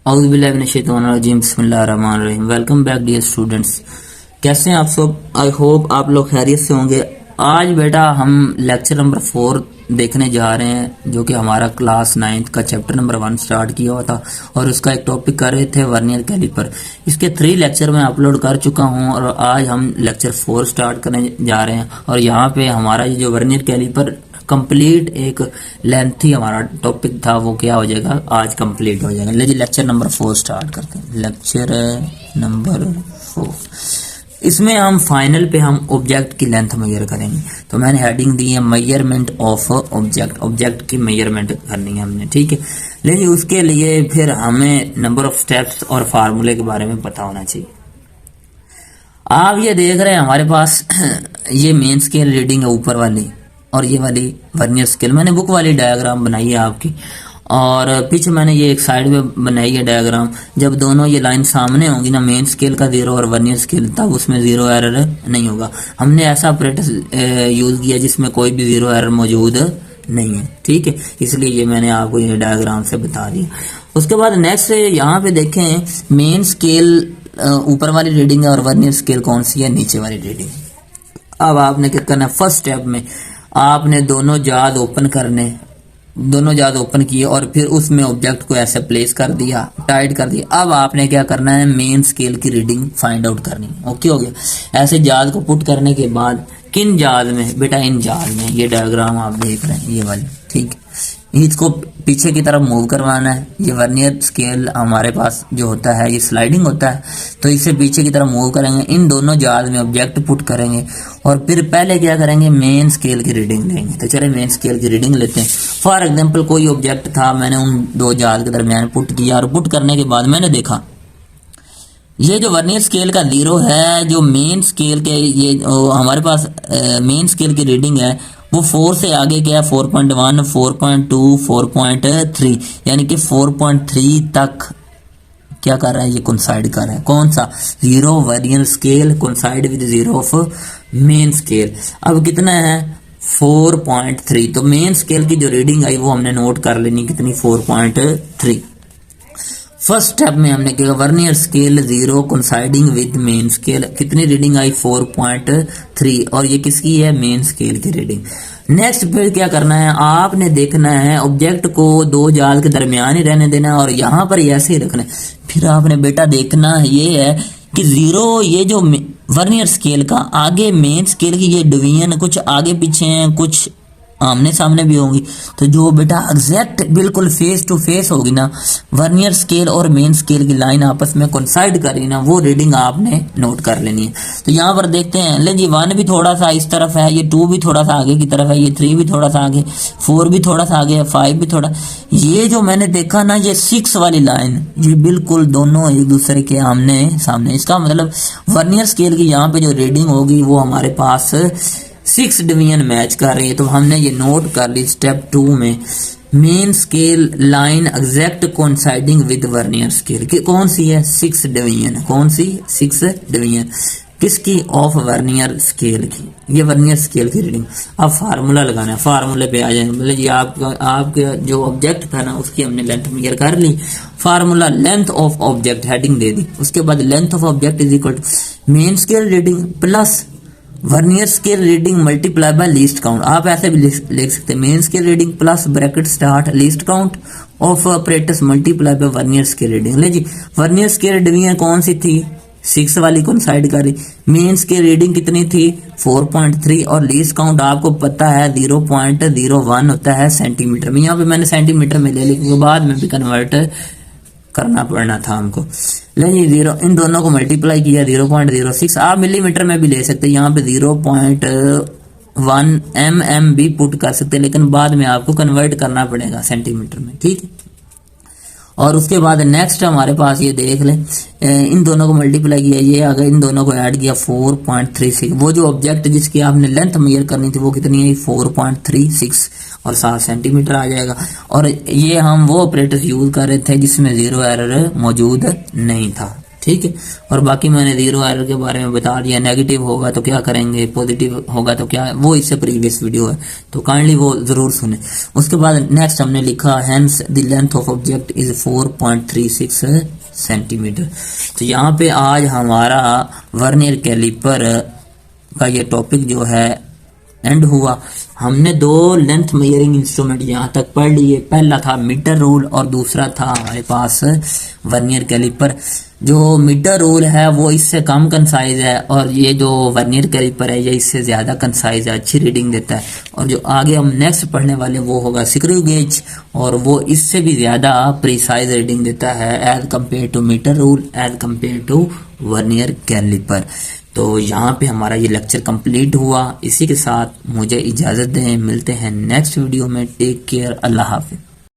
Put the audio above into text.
औज़ुबिल्लाहिमिनश्शैतानिर्रजीम बिस्मिल्लाहिर्रहमानिर्रहीम। Welcome back dear students. कैसे हैं आप सब? आई होप आप लोग खैरियत से होंगे। आज बेटा हम लेक्चर नंबर 4 देखने जा रहे हैं, जो कि हमारा क्लास 9th का चैप्टर नंबर 1 स्टार्ट किया हुआ था और उसका एक टॉपिक कर रहे थे वर्नियर कैलिपर। इसके 3 लेक्चर मैं अपलोड कर चुका हूं और आज हम लेक्चर 4 स्टार्ट करने जा रहे हैं। और यहाँ पे हमारा ये जो वर्नियर कैलिपर कंप्लीट एक लेंथी हमारा टॉपिक था, वो क्या हो जाएगा, आज कंप्लीट हो जाएगा। लेकिन लेक्चर नंबर 4 स्टार्ट करते हैं। लेक्चर नंबर 4, इसमें हम फाइनल पे हम ऑब्जेक्ट की लेंथ मेजर करेंगे। तो मैंने हेडिंग दी है मेजरमेंट ऑफ ऑब्जेक्ट। ऑब्जेक्ट की मेजरमेंट करनी है हमने, ठीक है। लेकिन उसके लिए फिर हमें नंबर ऑफ स्टेप्स और फार्मूले के बारे में पता होना चाहिए। आप ये देख रहे हैं हमारे पास ये मेन स्केल रीडिंग है ऊपर वाली, और ये वाली वर्नियर स्केल। मैंने बुक वाली डायग्राम बनाई है आपकी, और पीछे मैंने ये एक साइड में बनाई है डायग्राम। जब दोनों ये लाइन सामने होंगी ना, मेन स्केल का 0 और वर्नियर स्केल, तब उसमें 0 एरर नहीं होगा। हमने ऐसा ऑपरेटर यूज किया जिसमें कोई भी 0 एरर मौजूद नहीं है, ठीक है। इसलिए ये मैंने आपको ये डायग्राम से बता दिया। उसके बाद नेक्स्ट यहाँ पे देखें, मेन स्केल ऊपर वाली रीडिंग है और वर्नियर स्केल कौन सी है, नीचे वाली रीडिंग। अब आपने क्या करना है, फर्स्ट स्टेप में आपने दोनों जाद ओपन करने, दोनों जाद ओपन किए और फिर उसमें ऑब्जेक्ट को ऐसे प्लेस कर दिया, टाइट कर दिया। अब आपने क्या करना है, मेन स्केल की रीडिंग फाइंड आउट करनी है। ओके हो गया। ऐसे जाद को पुट करने के बाद किन जाद में बेटा, इन जाद में, ये डायग्राम आप देख रहे हैं ये वाली, ठीक है। इसको पीछे की तरफ मूव करवाना है। ये वर्नियर स्केल हमारे पास जो होता है ये स्लाइडिंग होता है, तो इसे पीछे की तरफ मूव करेंगे। इन दोनों जाल में ऑब्जेक्ट पुट करेंगे और फिर पहले क्या करेंगे, मेन स्केल की रीडिंग लेंगे। तो चले मेन स्केल की रीडिंग लेते हैं। फॉर एग्जाम्पल कोई ऑब्जेक्ट था, मैंने उन दो जाल के दरमियान पुट किया और पुट करने के बाद मैंने देखा ये जो वर्नियर स्केल का 0 है, जो मेन स्केल के ये हमारे पास मेन स्केल की रीडिंग है वो 4 से आगे क्या है, 4.1, 4.2, 4.3, यानी कि 4.3 तक क्या कर रहा है, ये कोइंसाइड कर रहा है। कौन सा, 0 vernier scale coincide with 0 of main scale. अब कितना है, 4.3। तो मेन स्केल की जो रीडिंग आई वो हमने नोट कर लेनी, कितनी, 4.3। फर्स्ट स्टेप में हमने किया vernier scale 0 coinciding with main scale, कितनी रीडिंग आई, 4.3, और ये किसकी है, मेन स्केल की रीडिंग। नेक्स्ट फिर क्या करना है, आपने देखना है ऑब्जेक्ट को दो जाल के दरमियान ही रहने देना है और यहाँ पर ऐसे ही रखना है। फिर आपने बेटा देखना ये है कि 0 ये जो वर्नियर स्केल का आगे मेन स्केल की ये डिवीजन कुछ आगे पीछे हैं, कुछ आमने सामने भी होंगी। तो जो बेटा एग्जैक्ट बिल्कुल फेस टू फेस होगी ना, वर्नियर स्केल और मेन स्केल की लाइन आपस में कोइंसाइड कर रही ना, वो रीडिंग आपने नोट कर लेनी है। तो यहाँ पर देखते हैं, ले जी 1 भी थोड़ा सा इस तरफ है, ये 2 भी थोड़ा सा आगे की तरफ है, ये 3 भी थोड़ा सा आगे, 4 भी थोड़ा सा आगे है, 5 भी थोड़ा। ये जो मैंने देखा ना, ये 6 वाली लाइन, ये बिल्कुल दोनों एक दूसरे के आमने सामने। इसका मतलब वर्नियर स्केल की यहाँ पे जो रीडिंग होगी वो हमारे पास 6 डिवीजन मैच कर रही है। तो हमने ये नोट कर ली स्टेप 2 में, main scale line exact coinciding with vernier scale की कौन सी है, 6 डिवीजन। कौन सी, 6 डिवीजन किसकी, ऑफ वर्नियर स्केल की, ये वर्नियर स्केल की रीडिंग। अब फार्मूला लगाना है, फार्मूले पे आ जाएंगे। मतलब ये आपका जो ऑब्जेक्ट था ना, उसकी हमने लेंथ मेजर कर ली। Formula length of object, heading दे दी। उसके बाद length of object is equal to main scale reading plus vernier scale reading multiply by least count. आप ऐसे भी लिख सकते हैं, main scale reading plus bracket start least count of operators multiply by vernier scale reading. ले जी vernier scale division कौन सी थी, 6 वाली कोइंसाइड कर रही। मेन स्केल रीडिंग कितनी थी, 4.3, और लीस्ट काउंट आपको पता है 0.01 होता है सेंटीमीटर में। यहाँ पे मैंने सेंटीमीटर में ले ली क्योंकि बाद में भी कन्वर्ट करना पड़ना था हमको। लेकिन 0 इन दोनों को मल्टीप्लाई किया 0.06। आप मिलीमीटर में भी ले सकते हैं, यहाँ पे 0.1 mm भी पुट कर सकते हैं, लेकिन बाद में आपको कन्वर्ट करना पड़ेगा सेंटीमीटर में, ठीक है। और उसके बाद नेक्स्ट हमारे पास ये देख लें, इन दोनों को मल्टीप्लाई किया, ये अगर इन दोनों को ऐड किया 4.36। वो जो ऑब्जेक्ट जिसकी आपने लेंथ मेजर करनी थी वो कितनी है, 4.36 और 7 सेंटीमीटर आ जाएगा। और ये हम वो ऑपरेटर यूज कर रहे थे जिसमें 0 एरर मौजूद नहीं था, ठीक है। और बाकी मैंने जीरो एरर के बारे में बता दिया, नेगेटिव होगा तो क्या करेंगे, पॉजिटिव होगा तो क्या, वो इससे प्रीवियस वीडियो है, तो काइंडली वो जरूर सुने। उसके बाद नेक्स्ट हमने लिखा hence the length of object is 4.36 centimetre. तो यहाँ पे आज हमारा वर्नियर कैलिपर का ये टॉपिक जो है एंड हुआ। हमने दो लेंथ मेजरिंग इंस्ट्रूमेंट यहाँ तक पढ़ लिए, पहला था मीटर रूल और दूसरा था हमारे पास वर्नियर कैलिपर। जो मीटर रूल है वो इससे कम कंसाइज है और ये जो वर्नियर कैलिपर है ये इससे ज्यादा कंसाइज है, अच्छी रीडिंग देता है। और जो आगे हम नेक्स्ट पढ़ने वाले वो होगा स्क्रू गेज, और वो इससे भी ज्यादा प्रिसाइज रीडिंग देता है as compare to metre rule, as compare to vernier caliper. तो यहाँ पे हमारा ये लेक्चर कंप्लीट हुआ। इसी के साथ मुझे इजाजत दें, मिलते हैं नेक्स्ट वीडियो में। टेक केयर, अल्लाह हाफिज।